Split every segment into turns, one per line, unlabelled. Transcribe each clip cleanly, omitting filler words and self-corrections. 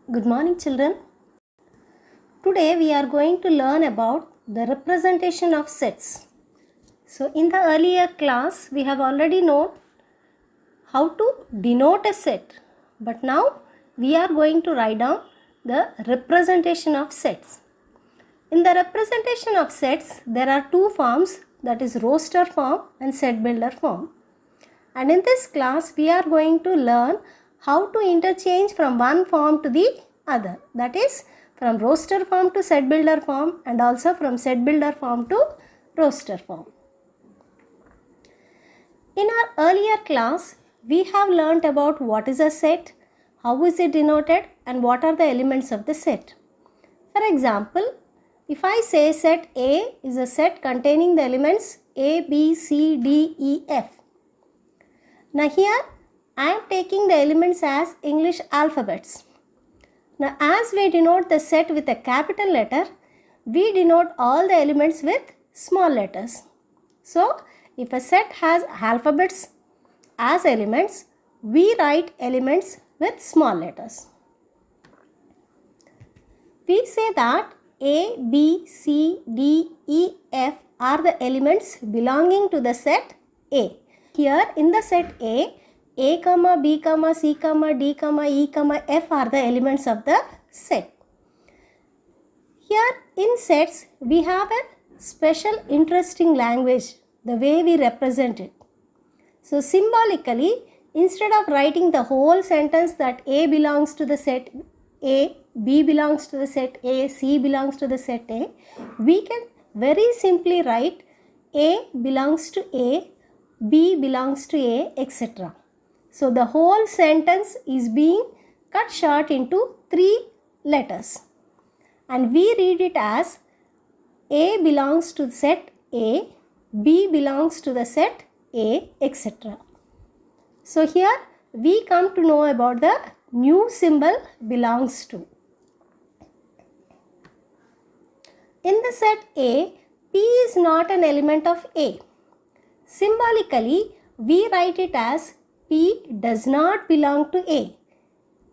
Good morning, children. Today we are going to learn about the representation of sets. So in the earlier class we have already known how to denote a set, but now we are going to write down the representation of sets. In the representation of sets there are two forms, that is roster form and set builder form. And in this class we are going to learn how to interchange from one form to the other, that is from roster form to set builder form and also from set builder form to roster form. In our earlier class we have learnt about what is a set, how is it denoted, and what are the elements of the set. For example, if I say set A is a set containing the elements A, B, C, D, E, F. Now here I am taking the elements as English alphabets. Now as we denote the set with a capital letter, we denote all the elements with small letters. So if a set has alphabets as elements, we write elements with small letters. We say that A, B, C, D, E, F are the elements belonging to the set A. Here in the set A, B, C, D, E, F are the elements of the set. Here in sets, we have a special interesting language, the way we represent it. So symbolically, instead of writing the whole sentence that A belongs to the set A, B belongs to the set A, C belongs to the set A, we can very simply write A belongs to A, B belongs to A, etc. So the whole sentence is being cut short into 3 letters. And we read it as A belongs to set A, B belongs to the set A, etc. So here we come to know about the new symbol belongs to. In the set A, P is not an element of A. Symbolically, we write it as P does not belong to A.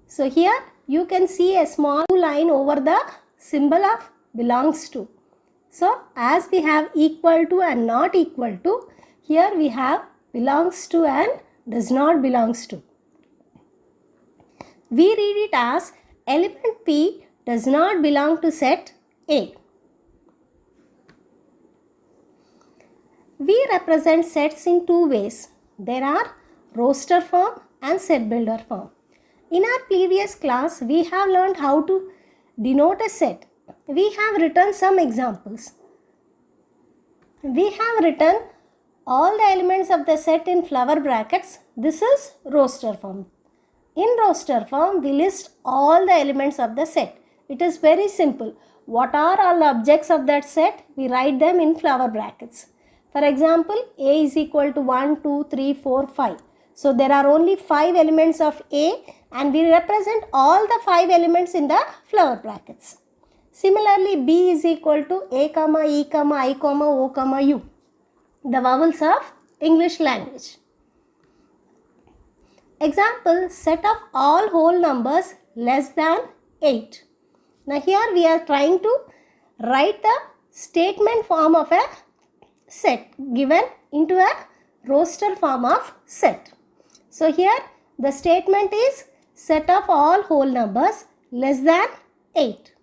So here you can see a small line over the symbol of belongs to. So as we have equal to and not equal to, here we have belongs to and does not belongs to. We read it as element P does not belong to set A. We represent sets in two ways. There are roster form and set builder form. In our previous class, we have learned how to denote a set. We have written some examples. We have written all the elements of the set in flower brackets. This is roster form. In roster form, we list all the elements of the set. It is very simple. What are all the objects of that set? We write them in flower brackets. For example, A is equal to 1, 2, 3, 4, 5. So there are only 5 elements of A and we represent all the 5 elements in the flower brackets. Similarly, B is equal to A, E, I, O, U. The vowels of English language. Example, set of all whole numbers less than 8. Now here we are trying to write the statement form of a set given into a roster form of set. So here the statement is set of all whole numbers less than 8.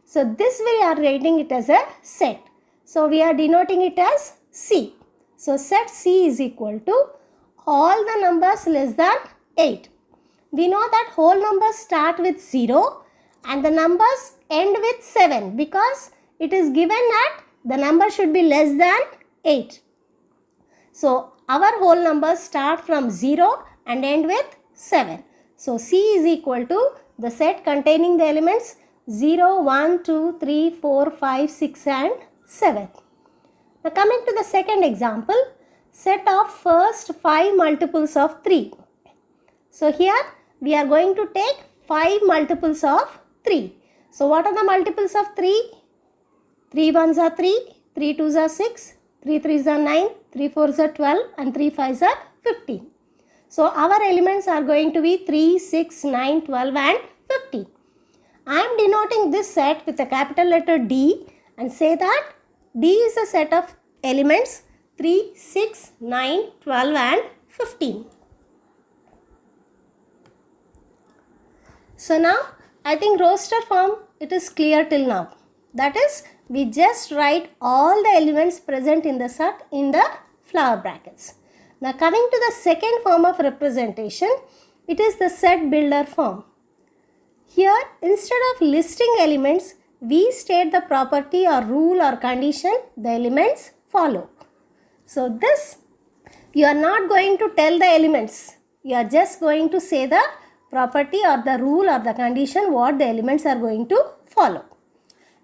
So this we are writing it as a set. So we are denoting it as C. So set C is equal to all the numbers less than 8. We know that whole numbers start with 0 and the numbers end with 7 because it is given that the number should be less than 8. So our whole numbers start from 0 and end with 7. So C is equal to the set containing the elements 0, 1, 2, 3, 4, 5, 6 and 7. Now coming to the second example, set of first 5 multiples of 3. So here we are going to take 5 multiples of 3. So what are the multiples of 3? 3 ones are 3, 3 twos are 6, 3 threes are 9, 3 fours are 12 and 3 fives are 15. So our elements are going to be 3, 6, 9, 12 and 15. I am denoting this set with a capital letter D and say that D is a set of elements 3, 6, 9, 12 and 15. So now I think roster form, it is clear till now. That is, we just write all the elements present in the set in the flower brackets. Now coming to the second form of representation, it is the set builder form. Here, instead of listing elements, we state the property or rule or condition the elements follow. So this, you are not going to tell the elements. You are just going to say the property or the rule or the condition what the elements are going to follow.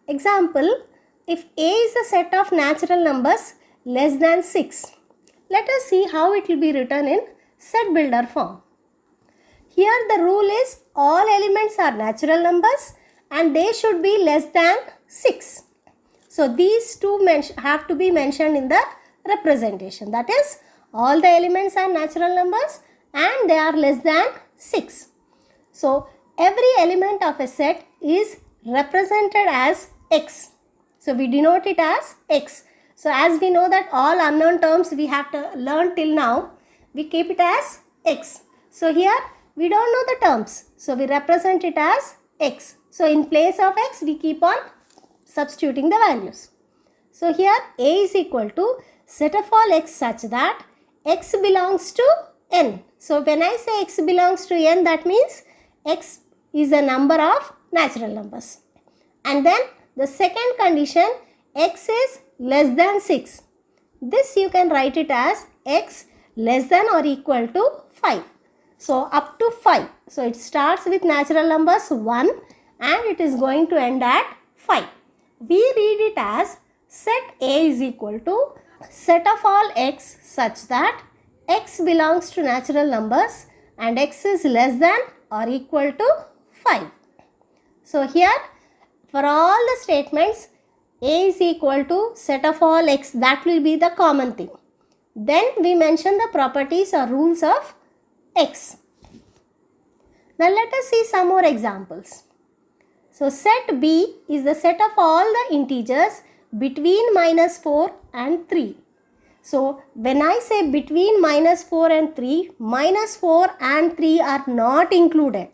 Example, if A is a set of natural numbers less than 6, let us see how it will be written in set builder form. Here the rule is all elements are natural numbers and they should be less than 6. So these two have to be mentioned in the representation. That is, all the elements are natural numbers and they are less than 6. So every element of a set is represented as X. So we denote it as X. So as we know that all unknown terms we have to learn till now, we keep it as X. So here we don't know the terms. So we represent it as X. So in place of X, we keep on substituting the values. So here A is equal to set of all X such that X belongs to N. So when I say X belongs to N, that means X is a number of natural numbers. And then the second condition, X is less than 6. This you can write it as X less than or equal to 5. So up to 5. So it starts with natural numbers 1 and it is going to end at 5. We read it as set A is equal to set of all X such that X belongs to natural numbers and X is less than or equal to 5. So here for all the statements, A is equal to set of all X, that will be the common thing. Then we mention the properties or rules of X. Now let us see some more examples. So set B is the set of all the integers between -4 and 3. So when I say between -4 and 3, -4 and 3 are not included.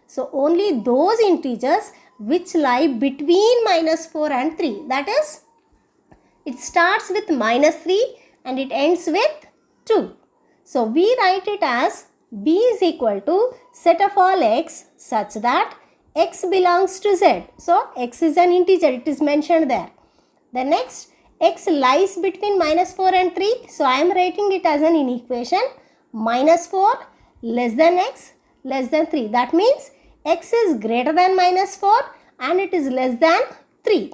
So only those integers which lie between -4 and 3. That is, it starts with -3 and it ends with 2. So we write it as B is equal to set of all X such that X belongs to Z. So X is an integer, it is mentioned there. The next, X lies between -4 and 3. So I am writing it as an inequation. -4 less than X less than 3. That means X is greater than -4 and it is less than 3.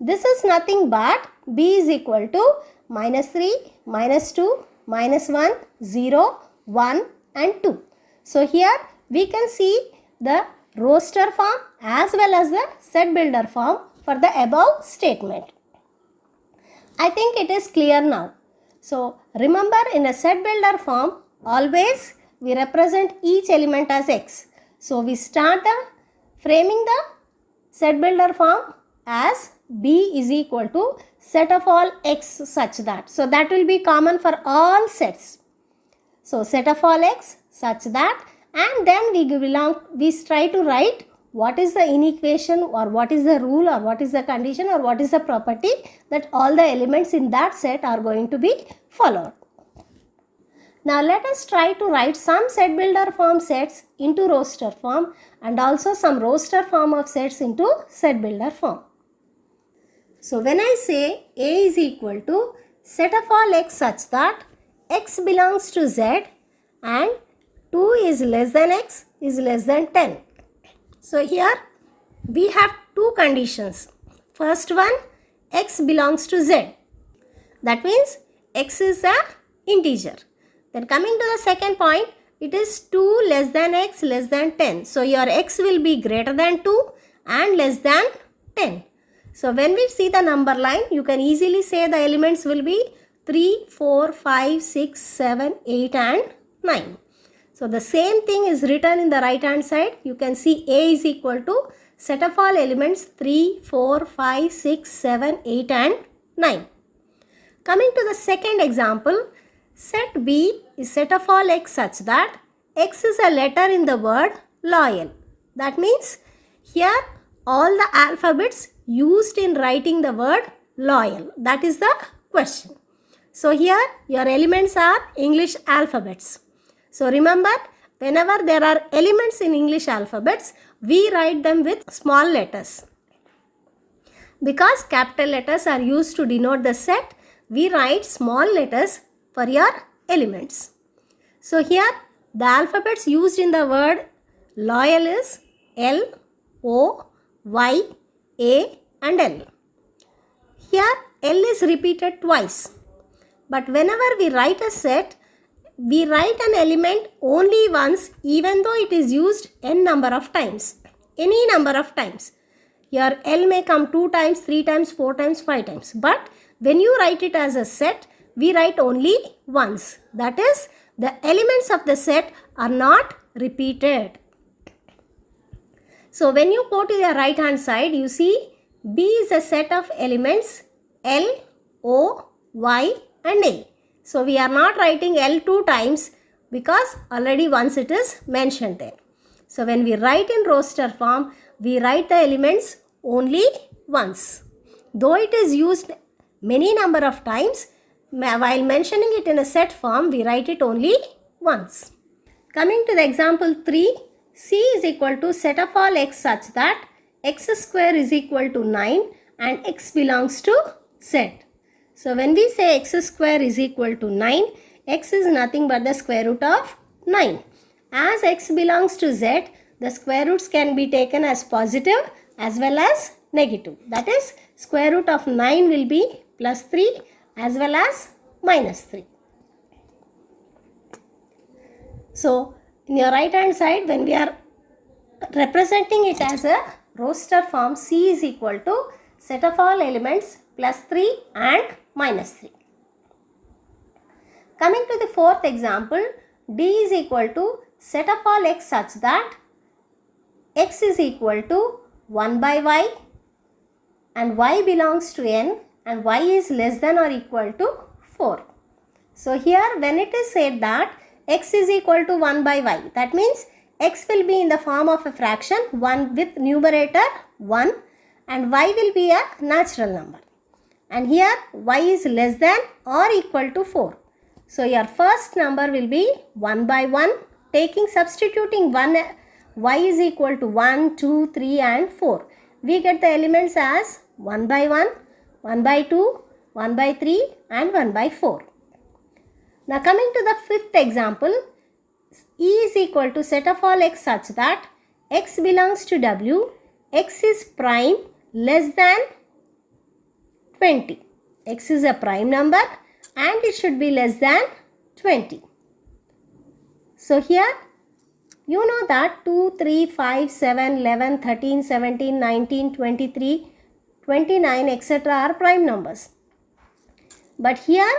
This is nothing but B is equal to -3, -2, -1, 0, 1 and 2. So here we can see the roster form as well as the set builder form for the above statement. I think it is clear now. So remember, in a set builder form, always we represent each element as X. So we start framing the set builder form as B is equal to set of all X such that. So that will be common for all sets. So set of all X such that, and then we try to write what is the inequation or what is the rule or what is the condition or what is the property that all the elements in that set are going to be followed. Now let us try to write some set builder form sets into roster form and also some roster form of sets into set builder form. So when I say A is equal to set of all X such that X belongs to Z and 2 is less than X is less than 10. So here we have two conditions. First one, X belongs to Z. That means X is an integer. Then coming to the second point, it is 2 less than X less than 10. So your X will be greater than 2 and less than 10. So when we see the number line, you can easily say the elements will be 3, 4, 5, 6, 7, 8 and 9. So the same thing is written in the right hand side. You can see A is equal to set of all elements 3, 4, 5, 6, 7, 8 and 9. Coming to the second example, set B is set of all x such that x is a letter in the word loyal. That means here all the alphabets used in writing the word loyal. That is the question. So here your elements are English alphabets. So remember, whenever there are elements in English alphabets, we write them with small letters. Because capital letters are used to denote the set, we write small letters for your elements. So here the alphabets used in the word loyal is L, O, Y, A and L. Here L is repeated twice. But whenever we write a set, we write an element only once, even though it is used n number of times. Any number of times. Here L may come 2 times, 3 times, 4 times, 5 times. But when you write it as a set, we write only once. That is, the elements of the set are not repeated. So when you go to the right hand side, you see B is a set of elements L, O, Y and A. So we are not writing L 2 times because already once it is mentioned there. So when we write in roster form, we write the elements only once. Though it is used many number of times, while mentioning it in a set form, we write it only once. Coming to the example 3, C is equal to set of all x such that x square is equal to 9 and x belongs to Z. So when we say x square is equal to 9, x is nothing but the square root of 9. As x belongs to Z, the square roots can be taken as positive as well as negative. That is, square root of 9 will be plus 3 as well as minus 3. So in your right hand side, when we are representing it as a roster form, C is equal to set of all elements plus 3 and minus 3. Coming to the fourth example, D is equal to set of all x such that x is equal to 1 by y and y belongs to n and y is less than or equal to 4. So here when it is said that x is equal to 1 by y, that means x will be in the form of a fraction 1 with numerator 1 and y will be a natural number. And here y is less than or equal to 4. So your first number will be 1 by 1. Substituting 1, y is equal to 1, 2, 3 and 4. We get the elements as 1 by 1, 1 by 2, 1 by 3 and 1 by 4. Now coming to the fifth example, E is equal to set of all x such that x belongs to W, x is prime less than 20. X is a prime number and it should be less than 20. So here you know that 2, 3, 5, 7, 11, 13, 17, 19, 23, 29 etc. are prime numbers. But here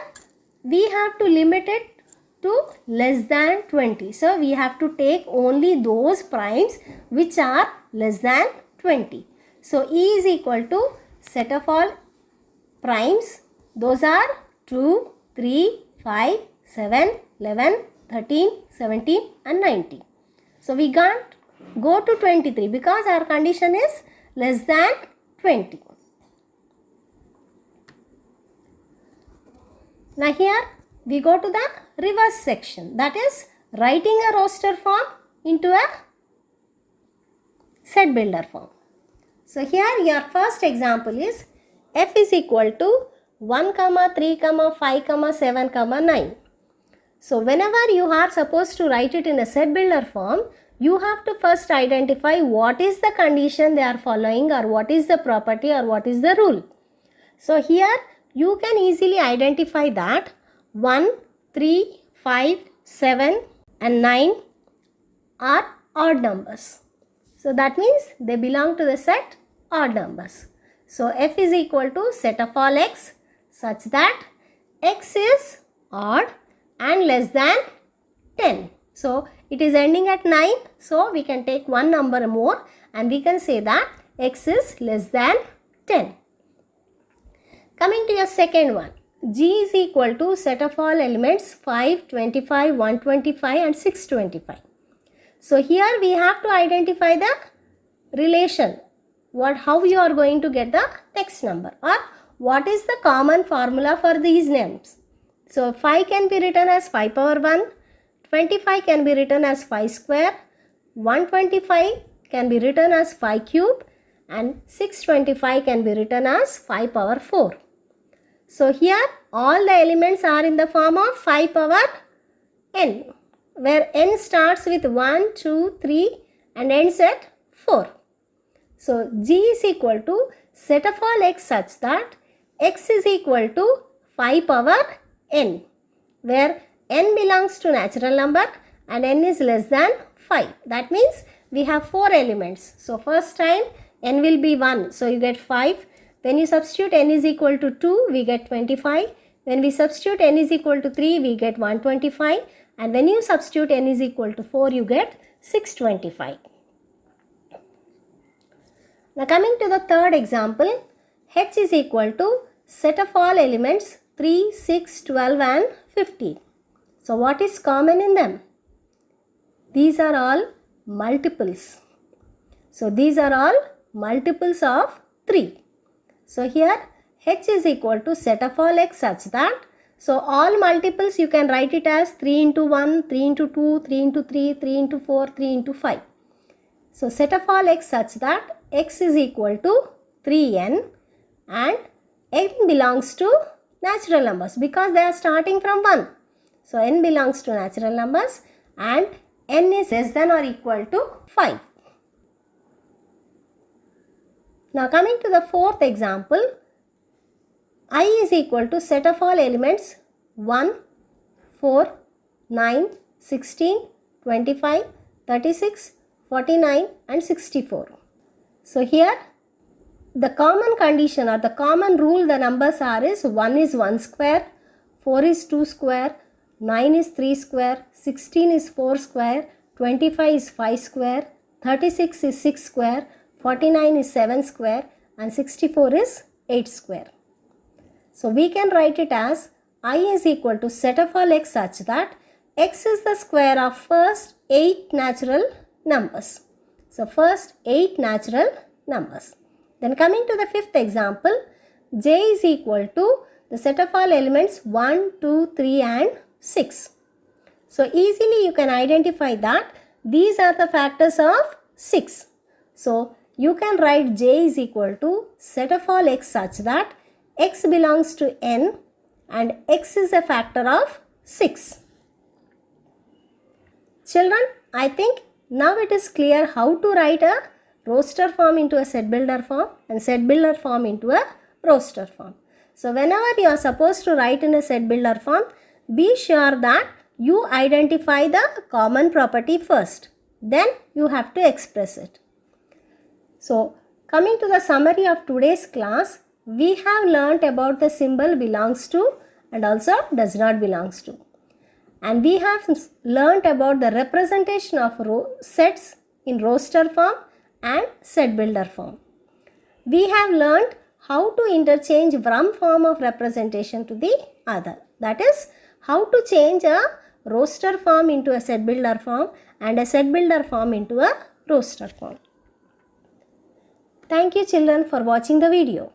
we have to limit it to less than 20. So we have to take only those primes which are less than 20. So E is equal to set of all primes. Those are 2, 3, 5, 7, 11, 13, 17 and 19. So we can't go to 23 because our condition is less than 20. Now here we go to the reverse section, that is writing a roster form into a set builder form. So here your first example is f is equal to 1, 3, 5, 7, 9. So whenever you are supposed to write it in a set builder form, you have to first identify what is the condition they are following or what is the property or what is the rule. So here you can easily identify that 1, 3, 5, 7 and 9 are odd numbers. So that means they belong to the set odd numbers. So f is equal to set of all x such that x is odd and less than 10. So it is ending at 9. So we can take one number more and we can say that x is less than 10. Coming to your second one. G is equal to set of all elements 5, 25, 125 and 625. So here we have to identify the relation. How you are going to get the next number, or what is the common formula for these names. So 5 can be written as 5 power 1, 25 can be written as 5 square, 125 can be written as 5 cube, and 625 can be written as 5 power 4. So here all the elements are in the form of 5 power n, where n starts with 1, 2, 3 and ends at 4. So G is equal to set of all x such that x is equal to 5 power n, where n belongs to natural number and n is less than 5. That means we have 4 elements. So first time n will be 1, so you get 5. When you substitute n is equal to 2, we get 25. When we substitute n is equal to 3, we get 125. And when you substitute n is equal to 4, you get 625. Now coming to the third example, h is equal to set of all elements 3, 6, 12 and 15. So what is common in them? These are all multiples. So these are all multiples of 3. So here h is equal to set of all x such that, so all multiples you can write it as 3 into 1, 3 into 2, 3 into 3, 3 into 4, 3 into 5. So set of all x such that x is equal to 3n and n belongs to natural numbers because they are starting from 1. So n belongs to natural numbers and n is less than or equal to 5. Now coming to the fourth example, I is equal to set of all elements 1, 4, 9, 16, 25, 36, 49 and 64. So here the common condition or the common rule the numbers are is 1 is 1 square, 4 is 2 square, 9 is 3 square, 16 is 4 square, 25 is 5 square, 36 is 6 square, 49 is 7 square and 64 is 8 square. So we can write it as I is equal to set of all x such that x is the square of first 8 natural numbers. So first 8 natural numbers. Then coming to the fifth example, j is equal to the set of all elements 1, 2, 3 and 6. So easily you can identify that these are the factors of 6. So you can write j is equal to set of all x such that x belongs to n and x is a factor of 6. Children, I think now it is clear how to write a roster form into a set builder form and set builder form into a roster form. So whenever you are supposed to write in a set builder form, be sure that you identify the common property first. Then you have to express it. So coming to the summary of today's class, we have learnt about the symbol belongs to and also does not belongs to. And we have learnt about the representation of sets in roster form and set builder form. We have learnt how to interchange one form of representation to the other. That is, how to change a roster form into a set builder form and a set builder form into a roster form. Thank you children for watching the video.